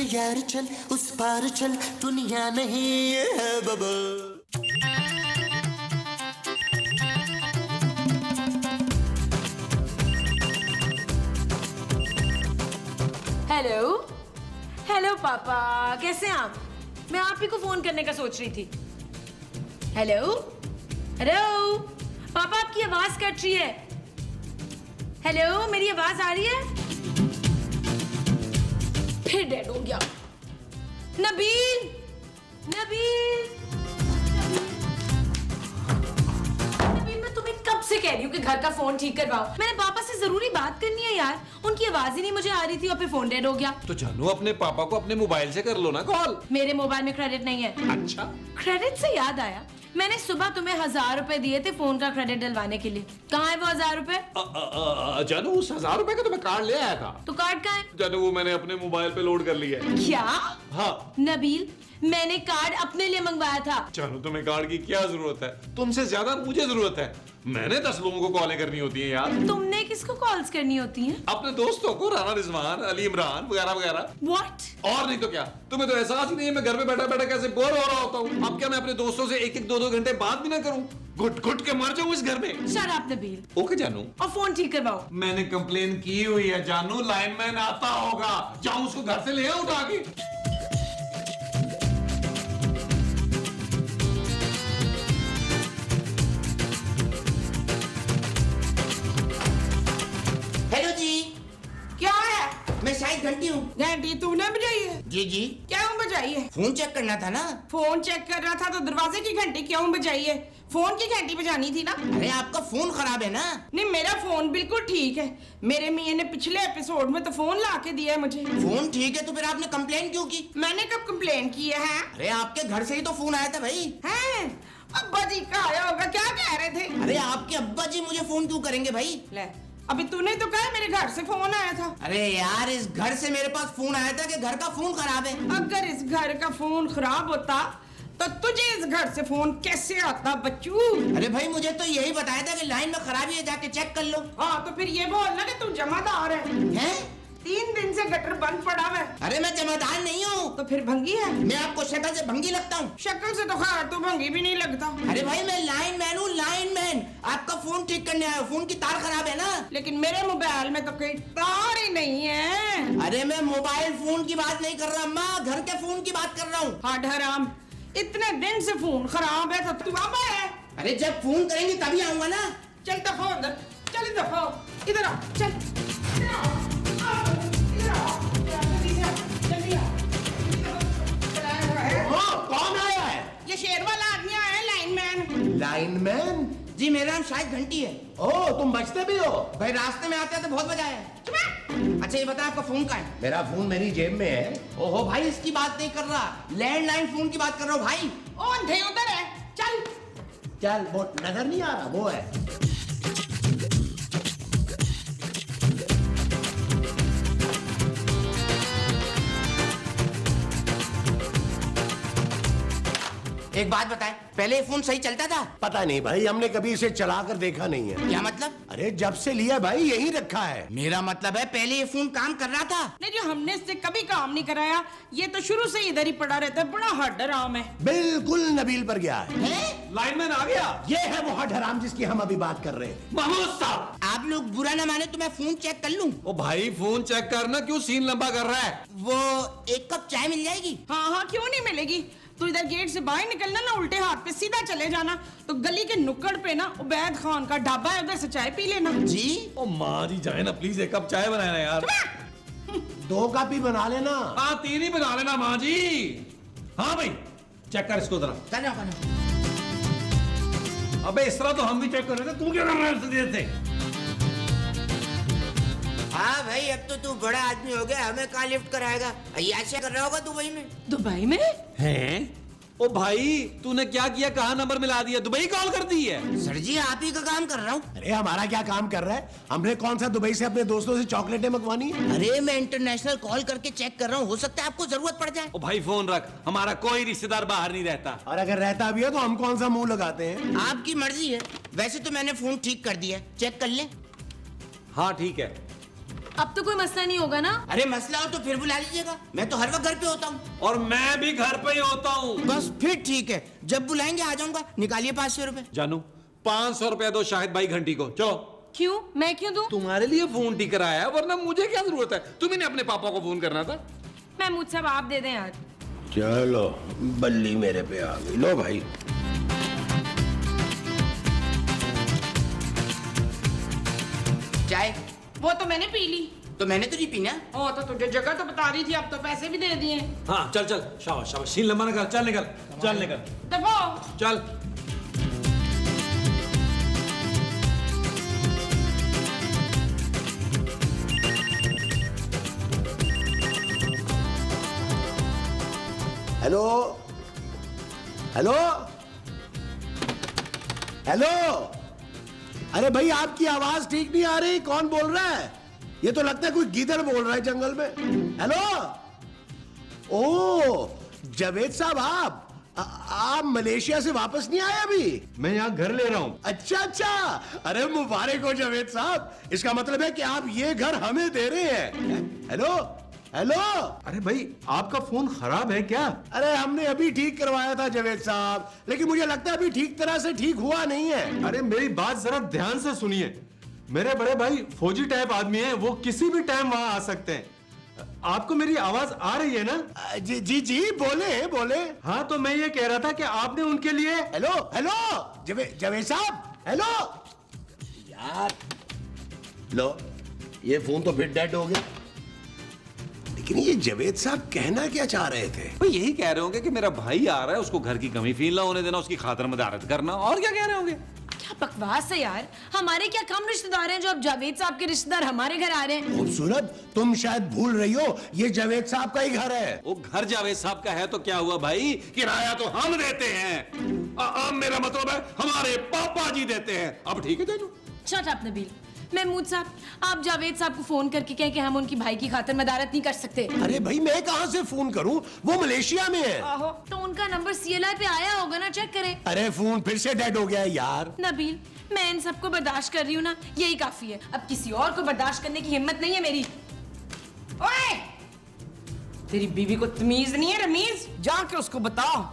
यार चल उस पार चल, दुनिया नहीं है बबल। हेलो हेलो पापा, कैसे हैं आप? मैं आप ही को फोन करने का सोच रही थी। हेलो हेलो पापा, आपकी आवाज कट रही है। हेलो, मेरी आवाज आ रही है? फिर डेड हो गया। नबील नबील नबील, मैं तुम्हें कब से कह रही हूँ कि घर का फोन ठीक करवाओ। मैंने पापा से जरूरी बात करनी है यार, उनकी आवाज ही नहीं मुझे आ रही थी और फिर फोन डेड हो गया। तो जानू अपने पापा को अपने मोबाइल से कर लो ना कॉल। मेरे मोबाइल में क्रेडिट नहीं है। अच्छा, क्रेडिट से याद आया, मैंने सुबह तुम्हें 1000 रुपए दिए थे फोन का क्रेडिट डलवाने के लिए। कहाँ है वो 1000 रुपए? जानू उस 1000 रुपए का तो मैं कार्ड ले आया था। तो कार्ड कहाँ है? जानू वो मैंने अपने मोबाइल पे लोड कर लिया है। क्या? हाँ नबील, मैंने कार्ड अपने लिए मंगवाया था। जानू तुम्हें कार्ड की क्या जरूरत है, तुमसे ज्यादा मुझे जरूरत है। मैंने 10 लोगों को कॉलें करनी होती है यार। तुमने किसको कॉल्स करनी होती हैं? अपने दोस्तों को, राना रिजवान, अली इमरान वगैरह वगैरह। What? और नहीं तो क्या, तुम्हें तो एहसास ही नहीं है मैं घर में बैठा बैठा कैसे बोर हो रहा होता हूँ। अब क्या मैं अपने दोस्तों से 1-1 2-2 घंटे बात भी ना करूँ? घुट घुट के मर जाऊँ इस घर में। Shut up, Nabeel. ओके जानू, और फोन ठीक करवाओ। मैंने कंप्लेन की हुई है जानू, लाइनमैन आता होगा, जाऊँ उसको घर से ले उठा के। हेलो जी, क्या है? मैं शायद घंटी हूँ। घंटी तूने बजाई है? जी जी, क्यों बजाई है? फोन चेक करना था ना। फोन चेक कर रहा था तो दरवाजे की घंटी क्यों बजाई है? फोन की घंटी बजानी थी ना। अरे आपका फोन खराब है ना। नहीं, मेरा फोन बिल्कुल ठीक है। मेरे मियाँ ने पिछले एपिसोड में तो फोन ला के दिया है मुझे। फोन ठीक है तो फिर आपने कंप्लेन क्यों की? मैंने कब कंप्लेन की है? अरे आपके घर से ही तो फोन आया था भाई। हैं? अब्बा जी का आया होगा, क्या कह रहे थे? अरे आपके अब्बा जी मुझे फोन क्यों करेंगे भाई? ले, अभी तूने तो कहा मेरे घर से फोन आया था। अरे यार, इस घर से मेरे पास फोन आया था कि घर का फोन खराब है। अगर इस घर का फोन खराब होता तो तुझे इस घर से फोन कैसे आता बच्चू? अरे भाई, मुझे तो यही बताया था कि लाइन में खराबी है, जाके चेक कर लो। हाँ तो फिर ये बोलना कि तू जमादार है। हैं? 3 दिन से गटर बंद पड़ा है। अरे मैं जमादार नहीं हूँ। तो फिर भंगी है? मैं आपको शक्ल से भंगी लगता हूँ? शक्ल से तो खैर तू भंगी भी नहीं लगता। अरे भाई, मैं लाइन मैन हूँ, लाइन मैन। आपका फोन ठीक करने आया हूँ। फोन की तार खराब है ना। लेकिन मेरे मोबाइल में तो कोई तार ही नहीं है। अरे मैं मोबाइल फोन की बात नहीं कर रहा अम्मा, घर के फोन की बात कर रहा हूँ। हट हराम, इतने दिन से फोन खराब है तो तू अब है? अरे जब फोन करेंगे तभी आऊंगा ना। चल दफा उधर, चल दफा इधर आ, चल इधर आ, इधर आ, जल्दी से आ, जल्दी आ। कौन आया है? ये शेर वाला आदमी आया है, लाइनमैन। लाइनमैन जी, मेरा नाम शायद घंटी है। ओह, तुम बचते भी हो? भाई रास्ते में आते तो बहुत मजा आया। अच्छा ये बता, आपका फोन कहाँ है? मेरा फोन मेरी जेब में है। ओहो भाई, इसकी बात नहीं कर रहा, लैंडलाइन फोन की बात कर रहा हूँ भाई। ओ अंधे उधर है, चल। चल, वो नजर नहीं आ रहा, वो है। एक बात बताए, पहले ये फोन सही चलता था? पता नहीं भाई, हमने कभी इसे चलाकर देखा नहीं है। क्या मतलब? अरे जब से लिया भाई यही रखा है। मेरा मतलब है पहले ये फोन काम कर रहा था। नहीं जी, हमने इससे कभी काम नहीं कराया, ये तो शुरू से इधर ही पड़ा रहता है, बड़ा हड हराम है। बिल्कुल नबील पर गया है। लाइनमैन आ गया। ये है वो हड हराम जिसकी हम अभी बात कर रहे हैं। महमूद साहब, आप लोग बुरा ना माने तो मैं फोन चेक कर लूं? ओ भाई फोन चेक करना, क्यों सीन लंबा कर रहा है? वो 1 कप चाय मिल जाएगी? हाँ हाँ, क्यों नहीं मिलेगी। तू इधर गेट से बाहर निकलना ना, उल्टे हाथ पे सीधा चले जाना, तो गली के नुक्कड़ पे ना उबैद खान का ढाबा है, उधर से चाय पी लेना। जी? ओ माँ जी जाए ना प्लीज, 1 कप चाय बनाए ना यार। 2 कप ही बना लेना। हाँ 3 ही बना लेना माँ जी। हाँ भाई चेक कर इसको जरा। करना। अबे इस तरह तो हम भी चेक कर रहे थे, तू क्या कर रहा है थे? हाँ भाई, अब तो तू बड़ा आदमी हो गया, हमें कहाँ लिफ्ट कराएगा? अय्याशी कर रहा होगा दुबई में। दुबई में? हैं? ओ भाई तूने क्या किया, कहाँ नंबर मिला दिया, दुबई कॉल कर दी है? सर जी, आप ही का काम कर रहा हूँ। अरे हमारा क्या काम कर रहा है? हमने कौन सा दुबई से अपने दोस्तों से चॉकलेटें मंगवानी है? अरे मैं इंटरनेशनल कॉल करके चेक कर रहा हूँ, हो सकता है आपको जरूरत पड़ जाए। ओ भाई फोन रख, हमारा कोई रिश्तेदार बाहर नहीं रहता। और अगर रहता भी है तो हम कौन सा मुंह लगाते हैं? आपकी मर्जी है। वैसे तो मैंने फोन ठीक कर दिया, चेक कर ले। हाँ ठीक है। अब तो कोई मसला नहीं होगा ना? अरे मसला हो तो फिर बुला लीजिएगा, मैं तो हर वक्त घर पे होता हूँ। और मैं भी घर पे ही होता हूँ। बस फिर ठीक है, जब बुलाएंगे आ जाऊंगा। निकालिए 500 रुपए। जानू 500 रुपया दो शाहिद भाई घंटी को, चलो। क्यों? मैं क्यों दूं? तुम्हारे लिए फोन ठीक कराया है, वरना मुझे क्या जरूरत है? तुम्ही ने अपने पापा को फोन करना था। महमूद साहब आप दे दें यार। चलो बल्ली मेरे पे आ गई। लो भाई। चाय वो तो मैंने पी ली। तो मैंने तो नहीं पीना। ओ तो तुझे जगह तो बता रही थी, अब तो पैसे भी दे दिए। हाँ चल चल, शाबाश शाबाश, सीन लंबा निकल, चल निकल, चल निकल, दफो। चल। Hello hello hello. अरे भाई आपकी आवाज ठीक नहीं आ रही, कौन बोल रहा है? ये तो लगता है कोई गीदड़ बोल रहा है जंगल में। हेलो। ओ जावेद साहब, आप मलेशिया से वापस नहीं आए अभी? मैं यहाँ घर ले रहा हूँ। अच्छा अच्छा, अरे मुबारक हो जावेद साहब। इसका मतलब है कि आप ये घर हमें दे रहे हैं। Hello hello. अरे भाई आपका फोन खराब है क्या? अरे हमने अभी ठीक करवाया था जावेद साहब, लेकिन मुझे लगता है अभी ठीक तरह से ठीक हुआ नहीं है। अरे मेरी बात जरा ध्यान से सुनिए। मेरे बड़े भाई फौजी टाइप आदमी हैं, वो किसी भी टाइम वहां आ सकते हैं। आपको मेरी आवाज आ रही है ना? जी जी जी, बोले बोले। हाँ तो मैं ये कह रहा था कि आपने उनके लिए। हेलो हेलो जावेद साहब, हेलो। यार लो, ये फोन तो फिर डेड हो गया। लेकिन ये जावेद साहब कहना क्या चाह रहे थे? भाई यही कह रहे होंगे कि मेरा भाई आ रहा है, उसको घर की कमी फील ना होने देना, उसकी खातिर मदारत करना, और क्या कह रहे होंगे? क्या बकवास है यार, हमारे क्या कम रिश्तेदार हैं जो अब जावेद साहब के रिश्तेदार हमारे घर आ रहे हैं? खूबसूरत, तुम शायद भूल रही हो, ये जावेद साहब का ही घर है। वो घर जावेद साहब का है तो क्या हुआ भाई, किराया तो हम देते हैं। मेरा मतलब है हमारे पापा जी देते हैं। अब ठीक है जानू? Shut up Nabeel. महमूद साहब, आप जावेद साहब को फोन करके कहें कि हम उनकी भाई की खातिर मदारत नहीं कर सकते। अरे भाई मैं कहां से फोन करूं, वो मलेशिया में है। आहो, तो उनका नंबर CLI पे आया होगा ना, चेक करें। अरे फोन फिर से डेड हो गया है यार। नबील, मैं इन सबको बर्दाश्त कर रही हूँ ना, यही काफी है। अब किसी और को बर्दाश्त करने की हिम्मत नहीं है मेरी। ओए, तेरी बीवी को तमीज नहीं है रमीज? जाके उसको बताओ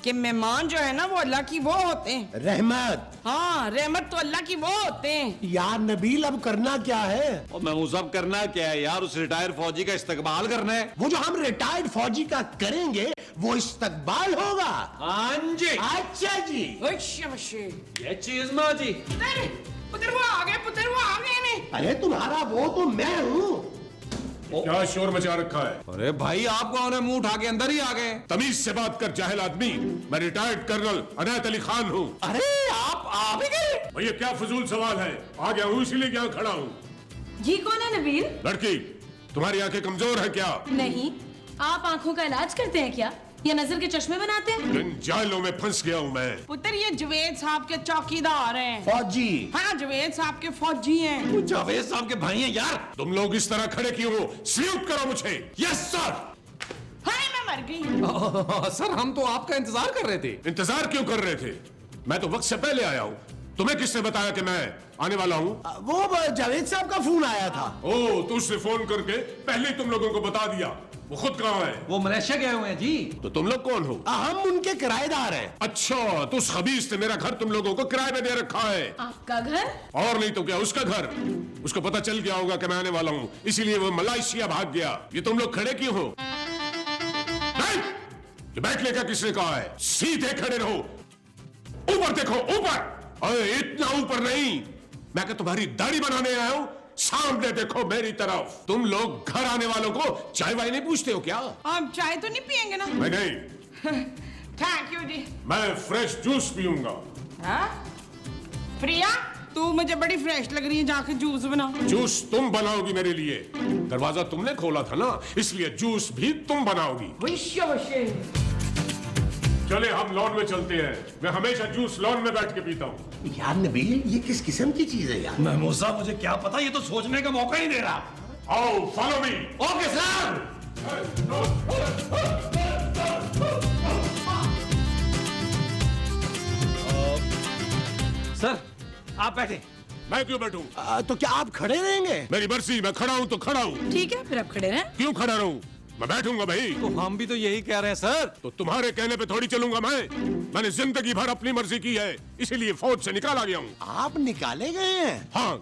कि मेहमान जो है ना वो अल्लाह की वो होते हैं। रहमत। हाँ, रहमत तो अल्लाह की वो होते हैं। यार नबील, अब करना क्या है? और मैं वो सब करना क्या है यार, उस रिटायर फौजी का इस्तकबाल करना है। वो जो हम रिटायर्ड फौजी का करेंगे वो इस्तकबाल होगा। हाँ जी। अच्छा जी। ये चीज माँ जी। पुत्र वो आ गए, पुत्र वो आ गए ने। अरे तुम्हारा वो तो मैं हूँ। क्या शोर मचा रखा है? अरे भाई आप कौन है, मुंह उठा के अंदर ही आ गए। तमीज से बात कर जाहिल आदमी। मैं रिटायर्ड कर्नल अनायत अली खान हूँ। अरे आप आ भी गए? भैया क्या फजूल सवाल है, आ गया हूँ इसीलिए यहाँ खड़ा हूँ। ये कौन है नबील? लड़की, तुम्हारी आंखें कमजोर है क्या? नहीं, आप आंखों का इलाज करते हैं क्या, या नजर के चश्मे बनाते हैं? इन जालों में फंस गया हूँ मैं। पुत्र ये जावेद साहब के चौकीदार हैं। फौजी। हाँ, जावेद साहब के फौजी हैं। वो जावेद साहब के भाई हैं यार। तुम लोग इस तरह खड़े क्यों हो? सल्यूट करो मुझे। Yes sir. हाय मैं मर गई। सर हम तो आपका इंतजार कर रहे थे। इंतजार क्यों कर रहे थे? मैं तो वक्त से पहले आया हूँ। तुम्हें किसने बताया कि मैं आने वाला हूँ? वो जावेद साहब का फोन आया था। ओ, तो उसने फोन करके पहले ही तुम लोगों को बता दिया। वो खुद कहाँ है? वो मलेशिया गए हुए हैं जी। तो तुम लोग कौन हो? हम उनके किराएदार हैं। अच्छा, तो उस खबीस ने मेरा घर तुम लोगों को किराए में दे रखा है। आपका घर? और नहीं तो क्या, उसका घर। उसको पता चल गया होगा कि मैं आने वाला हूँ, इसीलिए वो मलेशिया भाग गया। ये तुम लोग खड़े क्यों हो? नहीं! ये बैठने का किसने कहा है? सीधे खड़े रहो। ऊपर देखो, ऊपर। अरे इतना ऊपर नहीं, मैं क्या तुम्हारी दाढ़ी बनाने आया हूँ? सामने देखो मेरी तरफ। तुम लोग घर आने वालों को चाय वाय नहीं पूछते हो क्या? आप चाय तो नहीं पियेंगे ना? मैं नहीं। थैंक यू जी। मैं फ्रेश जूस पीऊंगा। हाँ? प्रिया, तू मुझे बड़ी फ्रेश लग रही है, जाके जूस बना। जूस तुम बनाओगी मेरे लिए? दरवाजा तुमने खोला था ना, इसलिए जूस भी तुम बनाओगी। चले हम लॉन में चलते हैं। मैं हमेशा जूस लॉन में बैठ के पीता हूँ। यार नबील, ये किस किस्म की चीज है यार? महमूद साहब मुझे क्या पता, ये तो सोचने का मौका ही दे रहा। आओ follow me. Okay sir. Sir आप बैठे। मैं क्यों बैठूं? तो क्या आप खड़े रहेंगे? मेरी मर्जी, मैं खड़ा हूं तो खड़ा हूं। ठीक है, फिर आप खड़े रहें। क्यों खड़ा रहूं? मैं बैठूंगा भाई। तो हम भी तो यही कह रहे हैं सर। तो तुम्हारे कहने पे थोड़ी चलूंगा मैं। मैंने जिंदगी भर अपनी मर्जी की है, इसीलिए फौज से निकाला गया हूँ। आप निकाले गए हैं? हाँ,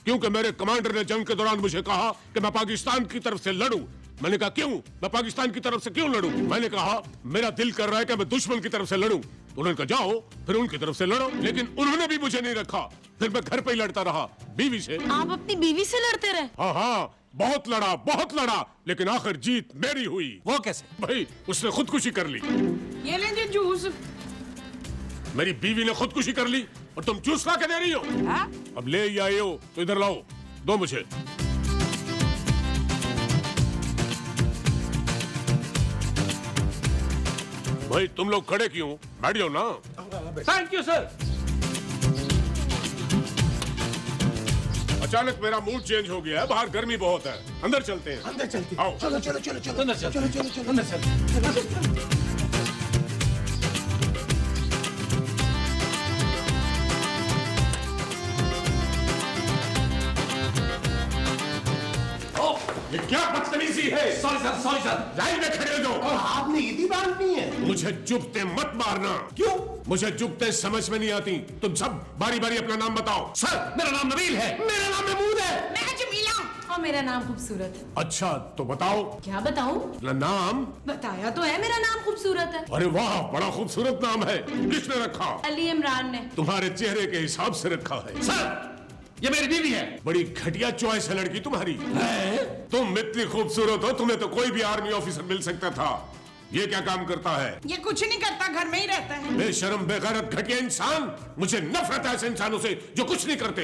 क्योंकि मेरे कमांडर ने जंग के दौरान मुझे कहा कि मैं पाकिस्तान की तरफ से लड़ूं। मैंने कहा क्यों? मैं पाकिस्तान की तरफ से क्यों लड़ूं? मैंने कहा मेरा दिल कर रहा है कि मैं दुश्मन की तरफ से लड़ूं। तो उन्होंने कहा जाओ फिर उनकी तरफ से लड़ो, लेकिन उन्होंने भी मुझे नहीं रखा। फिर मैं घर पे ही लड़ता रहा बीवी से। आप अपनी बीवी से लड़ते रहे? हाँ हाँ, बहुत लड़ा, लेकिन आखिर जीत मेरी हुई। वो कैसे? भाई उसने खुदकुशी कर ली। ये ले जी जूस। मेरी बीवी ने खुदकुशी कर ली और तुम जूस ला के दे रही हो? हाँ? अब ले ही आए हो तो इधर लाओ, दो मुझे। भाई तुम लोग खड़े क्यों? बैठ जाओ ना। Thank you sir. अचानक मेरा मूड चेंज हो गया है, बाहर गर्मी बहुत है, अंदर चलते हैं। अंदर चलते आओ। चलो चलो चलो चलो अंदर चल। चलो चलो चलो अंदर चल। ये क्या बदतमीजी है? Sorry sir. लाइन में खड़े हो जाओ। आपने ईदी बांधनी है? मुझे जुबते मत मारना। क्यों? मुझे जुबते समझ में नहीं आती। तुम सब बारी बारी अपना नाम बताओ। सर मेरा नाम नबील है। मेरा नाम महमूद है। मैं जमीला। और मेरा नाम खूबसूरत है। अच्छा तो बताओ क्या बताऊं? अपना नाम। बताया तो है, मेरा नाम खूबसूरत है। अरे वाह, बड़ा खूबसूरत नाम है। किसने रखा? अली इमरान ने। तुम्हारे चेहरे के हिसाब से रखा है। सर ये मेरी बीवी है। बड़ी घटिया चॉइस है लड़की तुम्हारी। तुम इतनी खूबसूरत हो, तुम्हें तो कोई भी आर्मी ऑफिसर मिल सकता था। ये क्या काम करता है? ये कुछ नहीं करता, घर में ही रहता है। बेशर्म, बेगैरत, घटिया इंसान। मुझे नफरत है ऐसे इंसानों से जो कुछ नहीं करते।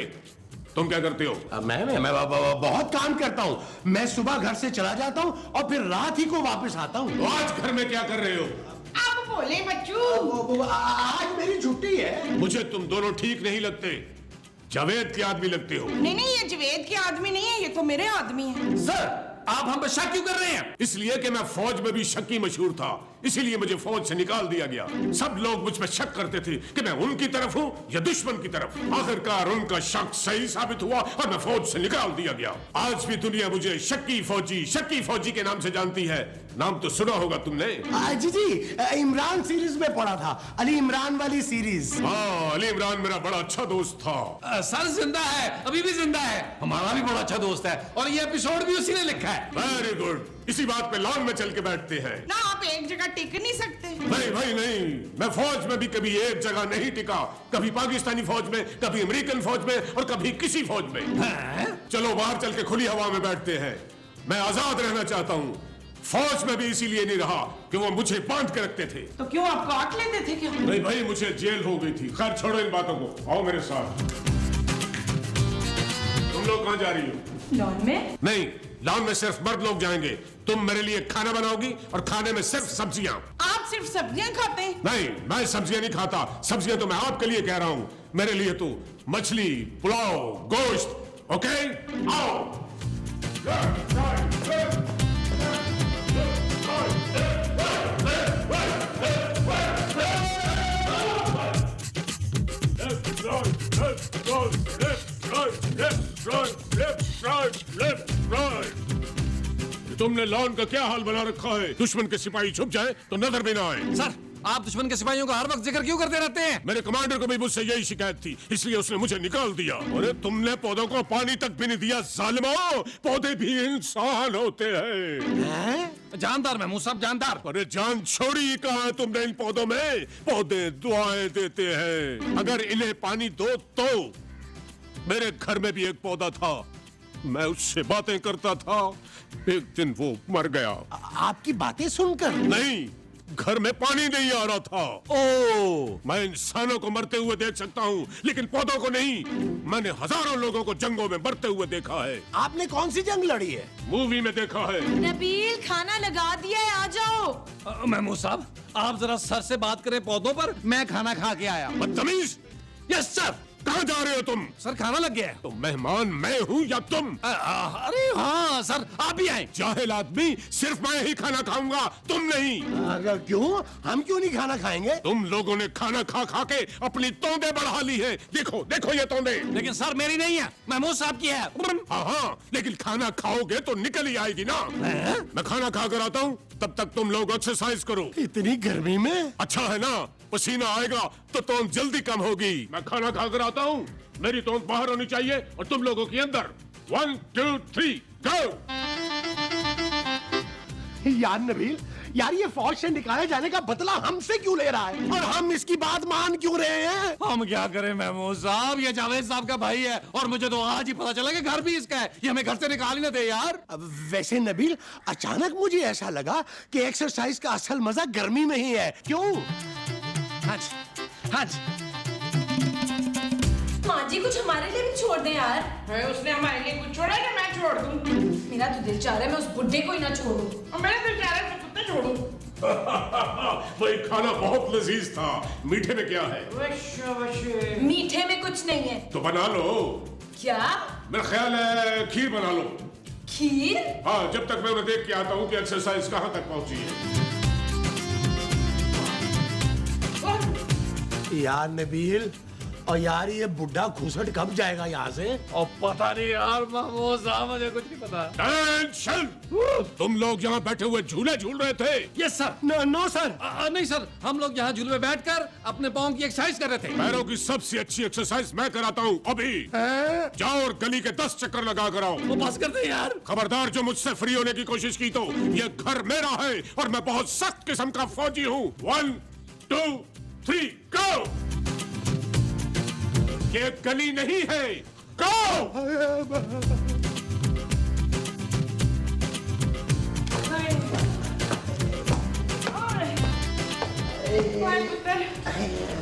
तुम क्या करते हो? मैं बहुत काम करता हूँ। मैं सुबह घर से चला जाता हूँ और फिर रात ही को वापस आता हूँ। तो आज घर में क्या कर रहे हो? आप बोले बच्चू। आज मेरी छुट्टी है। मुझे तुम दोनों ठीक नहीं लगते। जावेद के आदमी लगते हो। नहीं, ये जवेद के आदमी नहीं है, ये तो मेरे आदमी है। सर आप हम पर शक क्यों कर रहे हैं? इसलिए कि मैं फौज में भी शक्की मशहूर था, इसीलिए मुझे फौज से निकाल दिया गया। सब लोग मुझ पर शक करते थे कि मैं उनकी तरफ हूँ या दुश्मन की तरफ। आखिरकार उनका शक सही साबित हुआ और मैं फौज से निकाल दिया गया। आज भी दुनिया मुझे शक्की फौजी के नाम से जानती है। नाम तो सुना होगा तुमने। जी इमरान सीरीज में पढ़ा था, अली इमरान वाली सीरीज। हाँ, अली इमरान मेरा बड़ा अच्छा दोस्त था। सर जिंदा है, अभी भी जिंदा है। हमारा भी बड़ा अच्छा दोस्त है और ये एपिसोड भी उसी ने लिखा है। Very good. इसी बात पे लॉन में चल के बैठते हैं। ना आप एक जगह टिक नहीं सकते। नहीं भाई नहीं, मैं फौज में भी कभी एक जगह नहीं टिका। कभी पाकिस्तानी फौज में, कभी अमेरिकन फौज में और कभी किसी फौज में। चलो बाहर चल के खुली हवा में बैठते हैं। मैं आजाद रहना चाहता हूँ। फौज में भी इसीलिए नहीं रहा कि वो मुझे बांध के रखते थे। तो क्यों आप काट लेते थे क्या? नहीं भाई, मुझे जेल हो गई थी। खैर छोड़ो इन बातों को, आओ मेरे साथ। तुम लोग कहाँ जा रही हो? लॉन में? नहीं, लॉन में सिर्फ मर्द लोग जाएंगे। तुम मेरे लिए खाना बनाओगी और खाने में सिर्फ सब्जियां। आप सिर्फ सब्जियां खाते हैं? नहीं, मैं सब्जियां नहीं खाता। सब्जियां तो मैं आपके लिए कह रहा हूँ। मेरे लिए तो मछली, पुलाव, गोश्त। ओके, आओ। तुमने लॉन का क्या हाल बना रखा है? दुश्मन के सिपाही छुप जाए तो नजर भी ना आए। सर आप दुश्मन के सिपाहियों का हर वक्त जिक्र क्यों करते रहते हैं? मेरे कमांडर को भी मुझसे यही शिकायत थी, इसलिए उसने मुझे निकाल दिया। अरे तुमने पौधों को पानी तक भी नहीं दिया जालिमो। पौधे भी इंसान होते हैं। जानदार महमूद साहब, जानदार। अरे जान छोड़ी कहाँ है तुमने इन पौधों में? पौधे दुआएं देते हैं। अगर इन्हें पानी दो तो। मेरे घर में भी एक पौधा था, मैं उससे बातें करता था। एक दिन वो मर गया। आपकी बातें सुनकर? नहीं, घर में पानी नहीं आ रहा था। ओ, मैं इंसानों को मरते हुए देख सकता हूँ, लेकिन पौधों को नहीं। मैंने हजारों लोगों को जंगों में मरते हुए देखा है। आपने कौन सी जंग लड़ी है? मूवी में देखा है। नबील खाना लगा दिया है, आ जाओ। महमूद साहब आप जरा सर से बात करें पौधों पर। मैं खाना खा के आया। बदतमीज। Yes sir. कहाँ जा रहे हो तुम? सर खाना लग गया है। तो मेहमान मैं हूँ या तुम? अरे हाँ सर, आप भी आए। जाहिल आदमी, सिर्फ मैं ही खाना खाऊंगा, तुम नहीं। क्यों? हम क्यों नहीं खाना खाएंगे? तुम लोगों ने खाना खा खा के अपनी तोंदे बढ़ा ली है। देखो देखो ये तोंदे। लेकिन सर मेरी नहीं है, महमूद साहब की है। हाँ, लेकिन खाना खाओगे तो निकल ही आएगी ना। मैं खाना खा कर आता हूँ, तब तक तुम लोग एक्सरसाइज करो। इतनी गर्मी में? अच्छा है ना, पसीना आएगा तो तोंद जल्दी कम होगी। मैं खाना खा कर आता हूँ, मेरी तोंद बाहर होनी चाहिए और तुम लोगों की अंदर। 1 2 3 गो। यार नबील, यार ये फौज से निकाले जाने का बदला हमसे क्यों ले रहा है और हम इसकी बात मान क्यों रहे हैं? हम क्या करें महमूद साहब, ये जावेद साहब का भाई है और मुझे तो आज ही पता चला कि घर भी इसका है। ये हमें घर से निकाल ही ना दे यार। अब वैसे नबील, अचानक मुझे ऐसा लगा कि एक्सरसाइज का असल मजा गर्मी में ही है। क्यों? हाँ जी। माँ जी कुछ हमारे लिए भी छोड़ दें यार। है उसने हमारे लिए कुछ छोड़ा है, मैं छोड़ दूं। मेरा तो दिल चाह रहा है मैं उस बुड्ढे को ही ना छोड़ूं। और मेरा दिल चाह रहा है मैं कुत्ते छोड़ूं। वही खाना बहुत लजीज था। मीठे में क्या है? मीठे में कुछ नहीं है। तो बना लो। क्या? मेरा ख्याल है खीर बना लो। खीर? हाँ, जब तक मैं उन्हें देख के आता हूँ कि एक्सरसाइज कहाँ तक पहुँची है। यार नबील, और यार ये बुढ़ा घुसट कब जाएगा यहाँ से? और पता नहीं यार महमूद साहब, मुझे कुछ नहीं पता। टेंशन! तुम लोग यहाँ बैठे हुए झूले झूल रहे थे। Yes sir. No sir. नहीं सर, हम लोग यहाँ झूले में बैठकर अपने पाँव की एक्सरसाइज कर रहे थे। पैरों की सबसे अच्छी एक्सरसाइज मैं कराता हूँ अभी। जाओ और गली के 10 चक्कर लगा कर आओ। वो बस करते हैं यार। खबरदार जो मुझसे फ्री होने की कोशिश की तो ये घर मेरा है और मैं बहुत सख्त किस्म का फौजी हूँ। 1 2 3 गो। ये गली नहीं है। गो।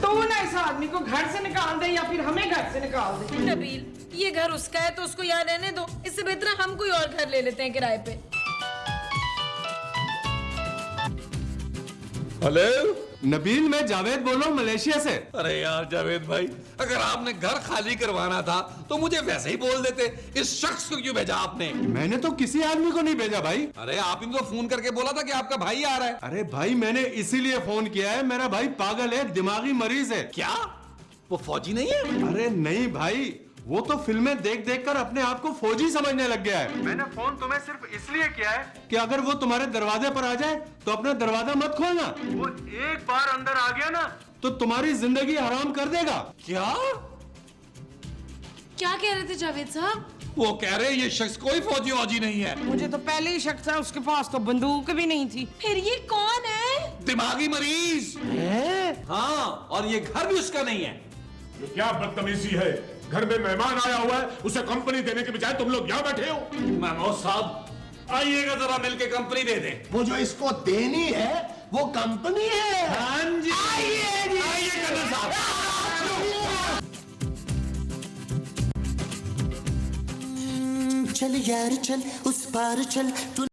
तो ना इस आदमी को घर से निकाल दे या फिर हमें घर से निकाल दे। नबील, ये घर उसका है तो उसको यहाँ रहने दो। इससे बेहतर हम कोई और घर ले लेते हैं किराए पे। हेलो नबील, मैं जावेद बोल रहा हूँ मलेशिया से। अरे यार जावेद भाई, अगर आपने घर खाली करवाना था तो मुझे वैसे ही बोल देते। इस शख्स को क्यों भेजा आपने? मैंने तो किसी आदमी को नहीं भेजा भाई। अरे आपने तो फोन करके बोला था कि आपका भाई आ रहा है। अरे भाई, मैंने इसीलिए फोन किया है, मेरा भाई पागल है, दिमागी मरीज है। क्या वो फौजी नहीं है? अरे नहीं भाई, वो तो फिल्में देख देख कर अपने आप को फौजी समझने लग गया है। मैंने फोन तुम्हें सिर्फ इसलिए किया है कि अगर वो तुम्हारे दरवाजे पर आ जाए तो अपना दरवाजा मत खोलना। वो एक बार अंदर आ गया ना तो तुम्हारी जिंदगी हराम कर देगा। क्या क्या कह रहे थे जावेद साहब? वो कह रहे ये शख्स कोई फौजी वौजी नहीं है। मुझे तो पहले ही शक था, उसके पास तो बंदूक भी नहीं थी। फिर ये कौन है? दिमागी मरीज है। हाँ, और ये घर भी उसका नहीं है। ये क्या बदतमीजी है? घर में मेहमान आया हुआ है, उसे कंपनी देने के बजाय तुम लोग यहाँ बैठे हो। महमूद साहब, आइएगा जरा मिलके कंपनी दे दे। वो जो इसको देनी है वो कंपनी है। हाँ जी, आइए कर्नल साहब। चल यार चल उस पार चल तू